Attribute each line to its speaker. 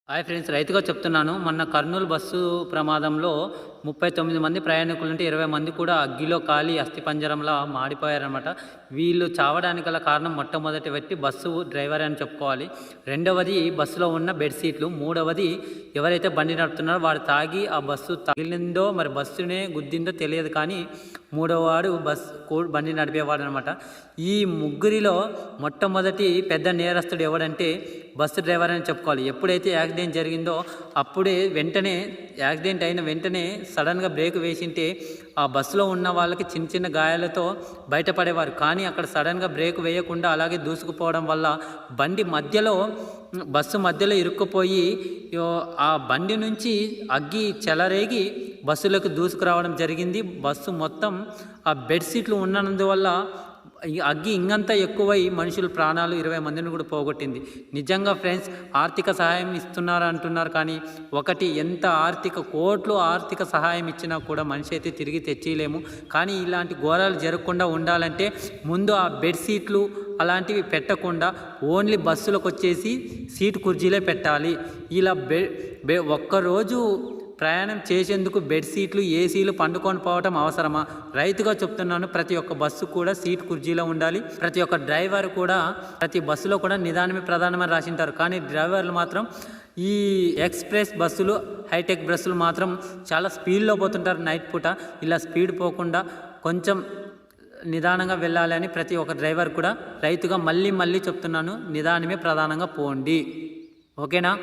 Speaker 1: Hi friends, రైతుగా చెప్తున్నాను. మొన్న కర్నూలు బస్సు ప్రమాదంలో 39 మంది ప్రయాణికులుంటే 20 మంది కూడా అగ్గిలో కాలి అస్థిపంజరంలా మాడిపోయారనమాట. వీళ్ళు చావడానికి గల కారణం మొట్టమొదటి వ్యక్తి బస్సు డ్రైవర్ అని చెప్పుకోవాలి. రెండవది బస్సులో ఉన్న బెడ్షీట్లు. మూడవది ఎవరైతే బండి నడుపుతున్నారో వాడు తాగి ఆ బస్సు తగిలిందో మరి బస్సునే గుద్దిందో తెలియదు, కానీ మూడవవాడు బండి నడిపేవాడు అనమాట. ఈ ముగ్గురిలో మొట్టమొదటి పెద్ద నేరస్తుడు ఎవడంటే బస్సు డ్రైవర్ అని చెప్పుకోవాలి. ఎప్పుడైతే యాక్సిడెంట్ జరిగిందో అప్పుడే యాక్సిడెంట్ అయిన వెంటనే సడన్గా బ్రేక్ వేసింటే ఆ బస్సులో ఉన్న వాళ్ళకి చిన్న చిన్న గాయాలతో బయటపడేవారు. కానీ అక్కడ సడన్గా బ్రేక్ వేయకుండా అలాగే దూసుకుపోవడం వల్ల బస్సు మధ్యలో ఇరుక్కుపోయి ఆ బండి నుంచి అగ్గి చెలరేగి బస్సులకు దూసుకురావడం జరిగింది. బస్సు మొత్తం ఆ బెడ్షీట్లు ఉన్నందువల్ల అగ్గి ఇంకంతా ఎక్కువై మనుషుల ప్రాణాలు 20 మందిని కూడా పోగొట్టింది. నిజంగా ఫ్రెండ్స్, ఆర్థిక సహాయం ఇస్తున్నారు అంటున్నారు, కానీ ఎంత కోట్లు ఆర్థిక సహాయం ఇచ్చినా కూడా మనిషి అయితే తిరిగి తెచ్చేయలేము. కానీ ఇలాంటి ఘోరాలు జరగకుండా ఉండాలంటే ముందు ఆ బెడ్షీట్లు అలాంటివి పెట్టకుండా ఓన్లీ బస్సులకు వచ్చేసి సీటు కుర్చీలే పెట్టాలి. ఇలా ఒక్కరోజు ప్రయాణం చేసేందుకు బెడ్షీట్లు, ఏసీలు పండుకొని పోవటం అవసరమా? రైతుగా చెప్తున్నాను, ప్రతి ఒక్క బస్సు కూడా సీట్ కుర్చీలో ఉండాలి. ప్రతి ఒక్క డ్రైవర్ కూడా ప్రతి బస్సులో కూడా నిదానమే ప్రధానమని రాసింటారు, కానీ డ్రైవర్లు మాత్రం ఈ ఎక్స్ప్రెస్ బస్సులు, హైటెక్ బస్సులు మాత్రం చాలా స్పీడ్లో పోతుంటారు నైట్ పూట. ఇలా స్పీడ్ పోకుండా కొంచెం నిదానంగా వెళ్ళాలి అని ప్రతి ఒక్క డ్రైవర్ కూడా రైతుగా మళ్ళీ చెప్తున్నాను, నిదానమే ప్రధానంగా పోండి. ఓకేనా?